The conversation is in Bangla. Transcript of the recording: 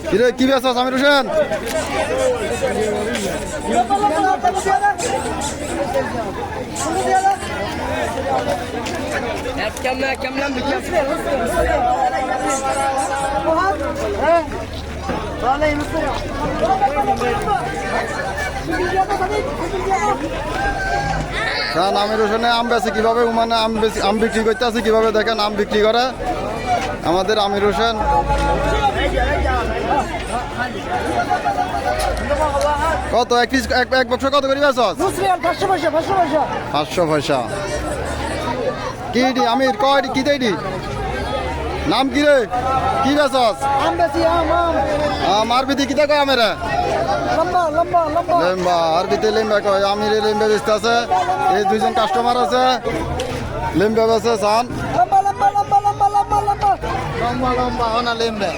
কিরে কি বেশ আমির হোসেন? আমির হোসেনে আম বেছে কিভাবে মানে আম বিক্রি করতে আছে কিভাবে দেখেন আম বিক্রি করে আমাদের আমির হোসেন। কত এক বক্স কত করি বেছ? 500 পয়সা। কি আমির কয় কি দেয়নি নাম কি রে কি বেছ? আরবিতে কি কয় আমেরা? লেম্বা। আরবিতে লেম্বা কয়। আমিরে লেম্বা বেচতে আছে। এই দুইজন কাস্টমার আছে লেম্বা বেচে চান লম্বা লম্বা না লেম্বা।